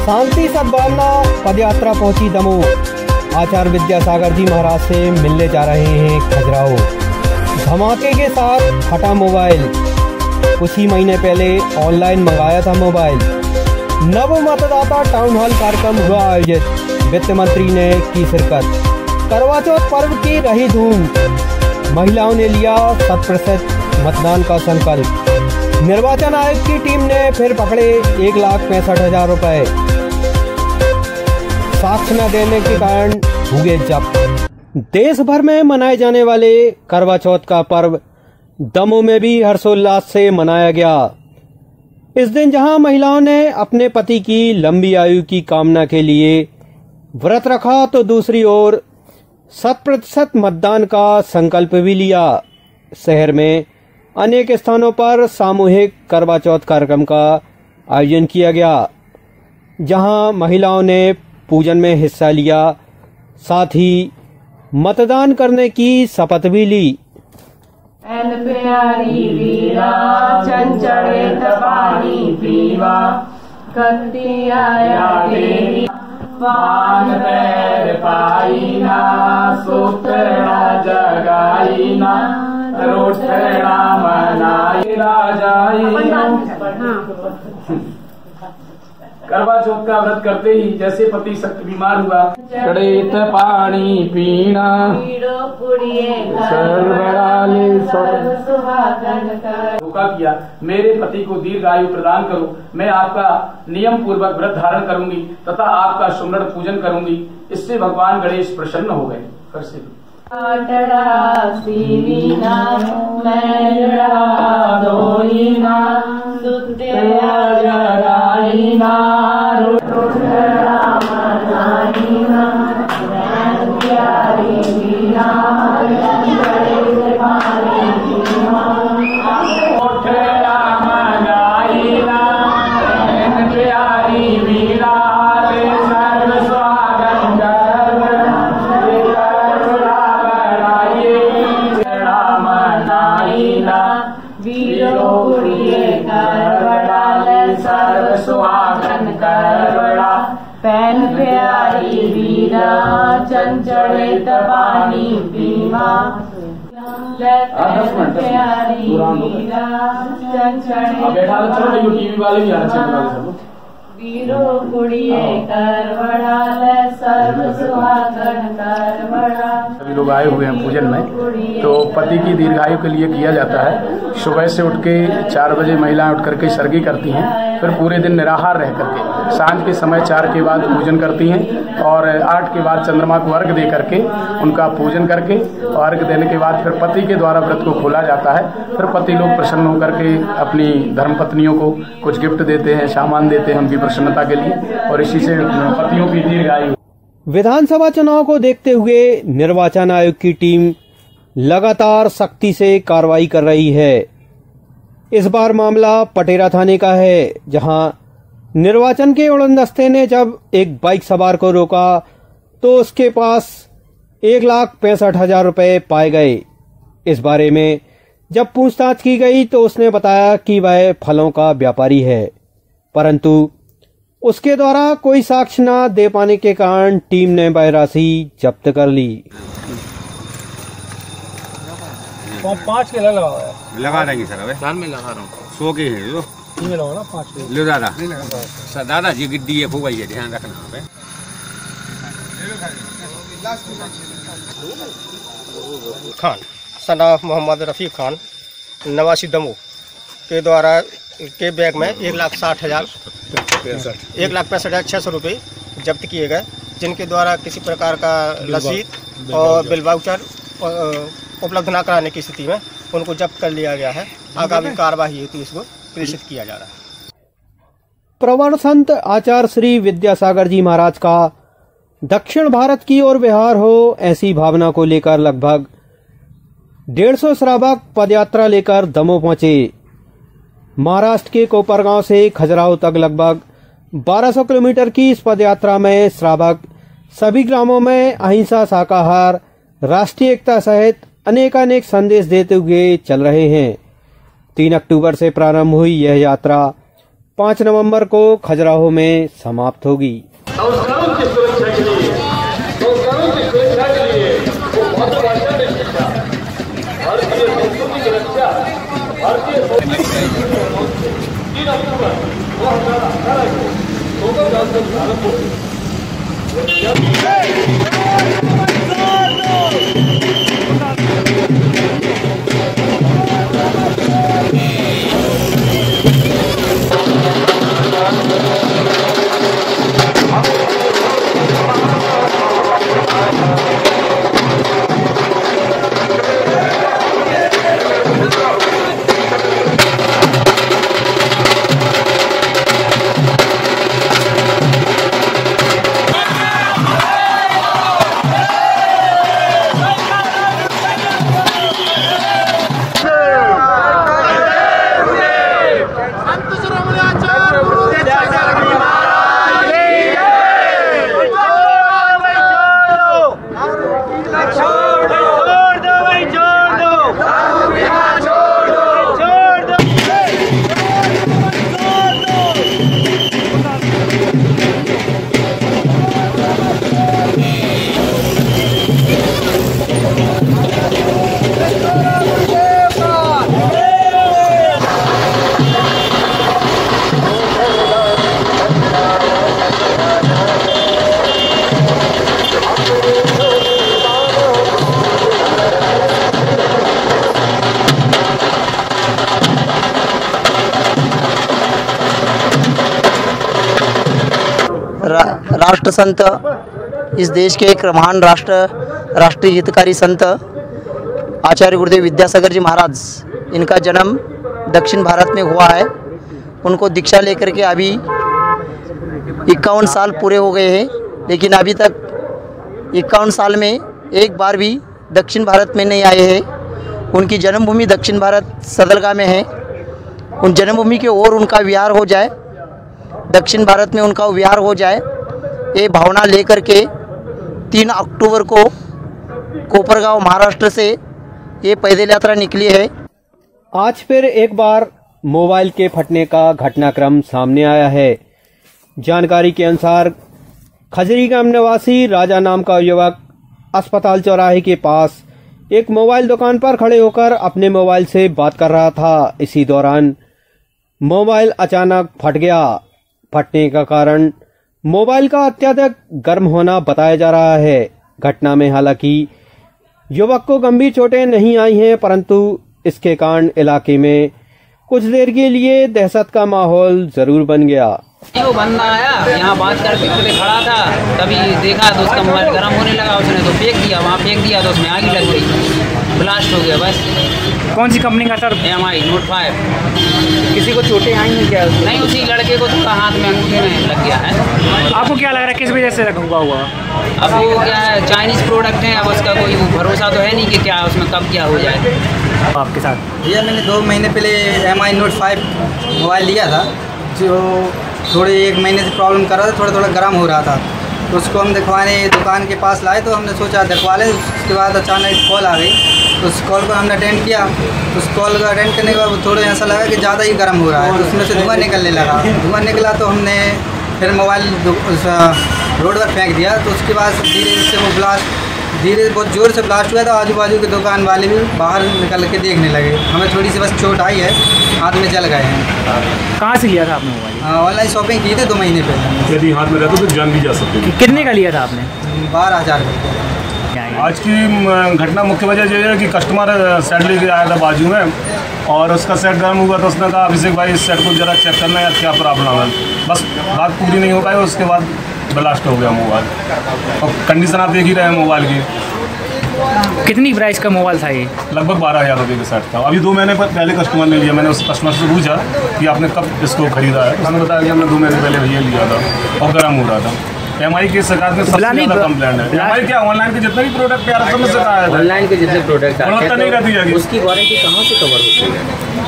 शांति सद्भावना पदयात्रा पहुंची दमोह। आचार्य विद्यासागर जी महाराज से मिलने जा रहे हैं खजुराहो। धमाके के साथ फटा मोबाइल। कुछ ही महीने पहले ऑनलाइन मंगाया था मोबाइल। नव मतदाता टाउन हॉल कार्यक्रम हुआ आयोजित। वित्त मंत्री ने की शिरकत। करवा चौथ पर्व की रही धूम। महिलाओं ने लिया 100% मतदान का संकल्प। निर्वाचन आयोग की टीम ने फिर पकड़े 1,65,000 रुपए। साक्ष्य न देने के कारण हुए जब्त। देश भर में मनाए जाने वाले करवा चौथ का पर्व दमोह में भी हर्षोल्लास से मनाया गया। इस दिन जहां महिलाओं ने अपने पति की लंबी आयु की कामना के लिए व्रत रखा, तो दूसरी ओर 100% मतदान का संकल्प भी लिया। शहर में अनेक स्थानों पर सामूहिक करवा चौथ कार्यक्रम का आयोजन किया गया, जहां महिलाओं ने पूजन में हिस्सा लिया, साथ ही मतदान करने की शपथ भी ली। प्यारी वीरा चंचल पानी पीवा, कत्ती आया तेरी पान पैर पाईना, सूत्रा जगाईना, रोटड़ा मनाई राजाई। करवा चौथ का व्रत करते ही जैसे पति सख्त बीमार हुआ, चढ़ेत पानी पीना, धोखा किया, मेरे पति को दीर्घ आयु प्रदान करो, मैं आपका नियम पूर्वक व्रत धारण करूंगी तथा आपका सुमरण पूजन करूंगी। इससे भगवान गणेश प्रसन्न हो गए। पैन प्यारी वीरा चंचल पानी पीवा, प्यारी वीरा चंचल टीवी वाले भी आना वीरो कुड़िए करवड़ा सर्व सुहागन करवड़ा। सभी लोग आए हुए हैं पूजन में। तो पति की दीर्घायु के लिए किया जाता है। सुबह से उठ के 4 बजे महिलाएं उठ करके सर्गी करती हैं, फिर पूरे दिन निराहार रह करके सांझ के समय 4 के बाद पूजन करती हैं और 8 के बाद चंद्रमा को अर्घ दे करके उनका पूजन करके और अर्घ देने के बाद फिर पति के द्वारा व्रत को खोला जाता है। फिर पति लोग प्रसन्न होकर के अपनी धर्मपत्नियों को कुछ गिफ्ट देते हैं, सामान देते हैं उनकी प्रसन्नता के लिए, और इसी से पतियों की दीर्घायु। विधानसभा चुनाव को देखते हुए निर्वाचन आयोग की टीम लगातार सख्ती से कार्रवाई कर रही है। इस बार मामला पटेरा थाने का है, जहां निर्वाचन के उड़नदस्ते ने जब एक बाइक सवार को रोका तो उसके पास 1,65,000 रुपए पाए गए। इस बारे में जब पूछताछ की गई तो उसने बताया कि वह फलों का व्यापारी है, परंतु उसके द्वारा कोई साक्ष्य न दे पाने के कारण टीम ने वह राशि जब्त कर ली। 5 किलो लगा देंगे सर। अब दान में लगा रहा हूँ 100 के है जो में लगाओ ना 5 किलो। लो दादा सर, दादा जी गिद्दी है फुगाई है, ध्यान रखना। खान सनाफ मोहम्मद रफ़ीक खान नवासी दमोह के द्वारा के बैग में 1,60,000 1,65,600 रुपये जब्त किए गए, जिनके द्वारा किसी प्रकार का रसीद और बिल वाउचर उपलब्ध न कराने की स्थिति में उनको जब्त कर लिया गया है। आगामी कार्रवाई हेतु इसको प्रेषित किया जा रहा है। प्रवर संत आचार्य श्री विद्यासागर जी महाराज का दक्षिण भारत की ओर विहार हो, ऐसी भावना को लेकर लगभग 150 श्रावक पदयात्रा लेकर दमोह पहुंचे। महाराष्ट्र के कोपरगांव से खजुराहो तक लगभग 1200 किलोमीटर की इस पदयात्रा में श्रावक सभी ग्रामों में अहिंसा, शाकाहार, राष्ट्रीय एकता सहित अनेकानेक संदेश देते हुए चल रहे हैं। 3 अक्टूबर से प्रारंभ हुई यह यात्रा 5 नवंबर को खजुराहो में समाप्त होगी। राष्ट्र संत, इस देश के एक महान राष्ट्रीय हितकारी संत आचार्य गुरुदेव विद्यासागर जी महाराज, इनका जन्म दक्षिण भारत में हुआ है। उनको दीक्षा लेकर के अभी 51 साल पूरे हो गए हैं, लेकिन अभी तक 51 साल में एक बार भी दक्षिण भारत में नहीं आए हैं। उनकी जन्मभूमि दक्षिण भारत सदलगा में है। उन जन्मभूमि के ओर उनका विहार हो जाए, दक्षिण भारत में उनका विहार हो जाए, ये भावना लेकर के 3 अक्टूबर को कोपरगांव महाराष्ट्र से ये पैदल यात्रा निकली है। आज फिर एक बार मोबाइल के फटने का घटनाक्रम सामने आया है। जानकारी के अनुसार खजरी गांव निवासी राजा नाम का युवक अस्पताल चौराहे के पास एक मोबाइल दुकान पर खड़े होकर अपने मोबाइल से बात कर रहा था। इसी दौरान मोबाइल अचानक फट गया। फटने का कारण मोबाइल का अत्यधिक गर्म होना बताया जा रहा है। घटना में हालांकि युवक को गंभीर चोटें नहीं आई हैं, परंतु इसके कारण इलाके में कुछ देर के लिए दहशत का माहौल जरूर बन गया। वो बंदा आया, यहाँ बात करते करते खड़ा था, तभी देखा तो उसका मोबाइल गर्म होने लगा। उसने तो फेंक दिया, वहाँ फेंक दिया तो उसमें आग लग गई, ब्लास्ट हो गया। बस। कौन सी कंपनी का सर? MI Note 5। किसी को चोटें आई हैं क्या? नहीं, उसी लड़के को थोड़ा हाथ में अंगूठे में लग गया है। आपको क्या लग रहा है किस वजह से हुआ हुआ? अब वो क्या है, चाइनीज़ प्रोडक्ट है, अब उसका कोई भरोसा तो है नहीं कि क्या उसमें कब क्या हो जाए। आपके साथ भैया मैंने 2 महीने पहले MI Note 5 मोबाइल लिया था, जो थोड़े 1 महीने से प्रॉब्लम कर रहा था, थोड़ा गर्म हो रहा था। तो उसको हम दिखवाने दुकान के पास लाए, तो हमने सोचा दिखवा लें। उसके बाद अचानक एक कॉल आ गई, तो उस कॉल को हमने अटेंड किया। उस कॉल का अटेंड करने के बाद थोड़ा ऐसा लगा कि ज़्यादा ही गर्म हो रहा है, तो उसमें से धुआं निकलने लगा। धुआं निकला तो हमने फिर मोबाइल रोड पर फेंक दिया। तो उसके बाद धीरे से वो ब्लास्ट बहुत ज़ोर से ब्लास्ट हुआ। तो आजू बाजू के दुकान वाले भी बाहर निकल के देखने लगे। हमें थोड़ी सी बस चोट आई है, हाथ में जल गए हैं। कहाँ से लिया था आपने मोबाइल? ऑनलाइन शॉपिंग की थी 2 महीने पहले। यदि हाथ में रहता तो जान भी जा सकती थी। कितने का लिया था आपने? 12,000 रुपये। आज की घटना मुख्य वजह यह है कि कस्टमर सेट लेके आया था बाजू में, और उसका सेट गर्म हुआ तो उसने कहा अभिषेक भाई इस सेट को जरा चेक करना है, क्या प्रॉब्लम है। बस बात पूरी नहीं हो पाई, उसके बाद ब्लास्ट हो गया मोबाइल। और कंडीशन आप देख ही रहे हैं मोबाइल की। कितनी प्राइस का मोबाइल था ये? लगभग 12,000 रुपये का सेट था। अभी 2 महीने पहले कस्टमर ने लिया। मैंने उस कस्टमर से पूछा कि आपने कब इसको खरीदा है, उसने बताया कि हमने 2 महीने पहले भैया लिया था और गर्म हो रहा था। MI की शिकायत में सबसे ज़्यादा कंप्लेंट है। MI क्या, ऑनलाइन के जितने भी प्रोडक्ट है सब में शिकायत है। ऑनलाइन के जितने प्रोडक्ट गुणवत्ता नहीं रहती है, उसकी वारंटी कहाँ से कवर होती है?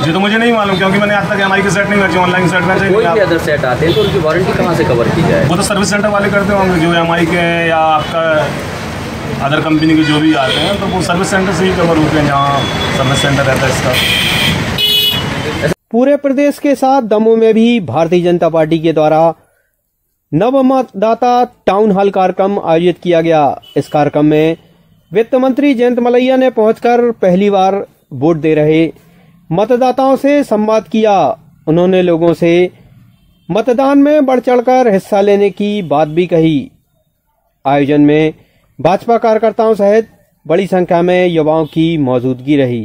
जी तो मुझे नहीं मालूम, क्योंकि मैंने आज तक MI के सेट नहीं बेचे। ऑनलाइन सेट बेचे। कोई भी अदर सेट आते हैं तो उनकी वारंटी कहाँ से कवर की जाए? वो तो सर्विस सेंटर वाले करते होंगे, जो MI के या आपका अदर कंपनी के जो भी आते हैं, तो वो सर्विस सेंटर से ही कवर होते हैं, जहाँ सर्विस सेंटर रहता है इसका। पूरे प्रदेश के साथ दमोह में भी भारतीय जनता पार्टी के द्वारा नव मतदाता टाउन हॉल कार्यक्रम आयोजित किया गया। इस कार्यक्रम में वित्त मंत्री जयंत मलैया ने पहुंचकर पहली बार वोट दे रहे मतदाताओं से संवाद किया। उन्होंने लोगों से मतदान में बढ़ चढ़कर हिस्सा लेने की बात भी कही। आयोजन में भाजपा कार्यकर्ताओं सहित बड़ी संख्या में युवाओं की मौजूदगी रही।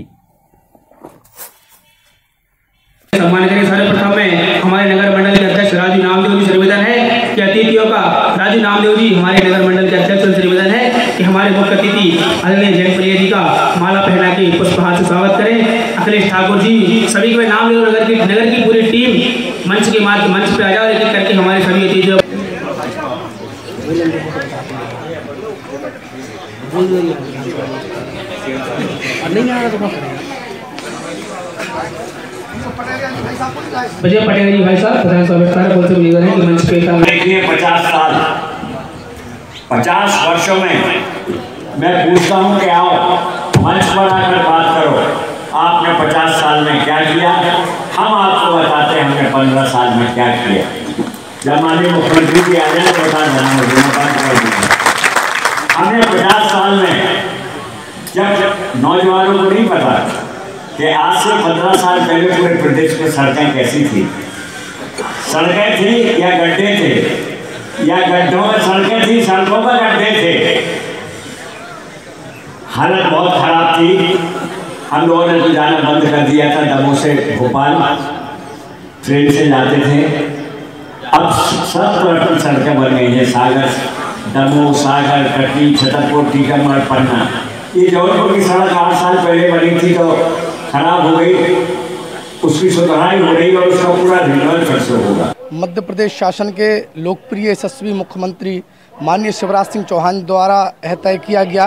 सम्मान करें। सर्वप्रथम में हमारे नगर मंडल के अध्यक्ष राजू नामदेव जी से निवेदन है कि अतिथियों का राजू नामदेव जी हमारे नगर मंडल के अध्यक्ष से निवेदन है कि हमारे मुख्य अतिथि आदरणीय जयंत मलैया जी का माला पहना के पुष्पहार से स्वागत करें। अखिलेश ठाकुर जी सभी को नामदेव नगर की पूरी टीम मंच पे आ जाओ, एक एक करके हमारे सभी अतिथियों विजय पटेल जी भाई साहब प्रधान सभापति बोलते हुए निवेदन है कि मंच पे देखिए 50 वर्षों में मैं पूछता हूँ कि आओ मंच पर आकर बात करो, आपने 50 साल में क्या किया, हम आपको बताते हैं हमने 15 साल में क्या किया। जब माननीय मुख्यमंत्री जी आ जाए तो बता देना। हमने 50 साल में जब नौजवानों को नहीं पता कि आज से 15 साल पहले पूरे प्रदेश में सड़कें कैसी थी, सड़कें थी या गड्ढे थे, या गड्ढों में सड़कें थी, सड़कों में गड्ढे थे, हालत बहुत खराब थी। हम लोगों ने तो जाना बंद कर दिया था। दमोह से भोपाल ट्रेन से जाते थे, अब 70% सड़कें बन गई हैं। सागर, दमोह, सागर, कटनी, छतरपुर, टीकमगढ़, पन्ना, ये जौनपुर की सड़क 8 साल पहले बनी थी तो खराब हो गई, उसकी सुधाराई हो रही और उसका पूरा रिन्यूअल फिर से होगा। मध्य प्रदेश शासन के लोकप्रिय यशस्वी मुख्यमंत्री माननीय शिवराज सिंह चौहान द्वारा यह तय किया गया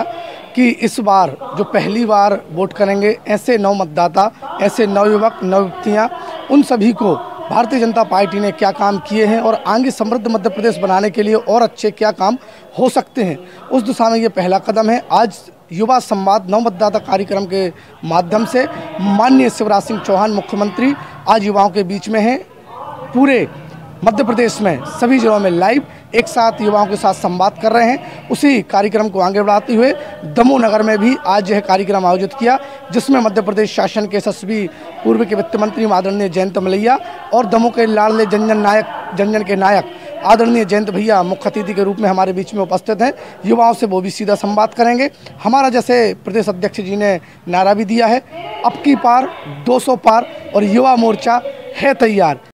कि इस बार जो पहली बार वोट करेंगे ऐसे नव मतदाता, ऐसे नवयुवक नवयुवतियाँ, उन सभी को भारतीय जनता पार्टी ने क्या काम किए हैं और आगे समृद्ध मध्य प्रदेश बनाने के लिए और अच्छे क्या काम हो सकते हैं, उस दिशा में ये पहला कदम है। आज युवा संवाद नव मतदाता कार्यक्रम के माध्यम से माननीय शिवराज सिंह चौहान मुख्यमंत्री आज युवाओं के बीच में हैं। पूरे मध्य प्रदेश में सभी जिलों में लाइव एक साथ युवाओं के साथ संवाद कर रहे हैं। उसी कार्यक्रम को आगे बढ़ाते हुए दमोह नगर में भी आज यह कार्यक्रम आयोजित किया, जिसमें मध्य प्रदेश शासन के यशस्वी पूर्व के वित्त मंत्री आदरणीय जयंत मलैया और दमोह के लाडले जनजन के नायक आदरणीय जयंत भैया मुख्य अतिथि के रूप में हमारे बीच में उपस्थित हैं। युवाओं से वो भी सीधा संवाद करेंगे। हमारा जैसे प्रदेश अध्यक्ष जी ने नारा भी दिया है, अब की पार 200 पार और युवा मोर्चा है तैयार।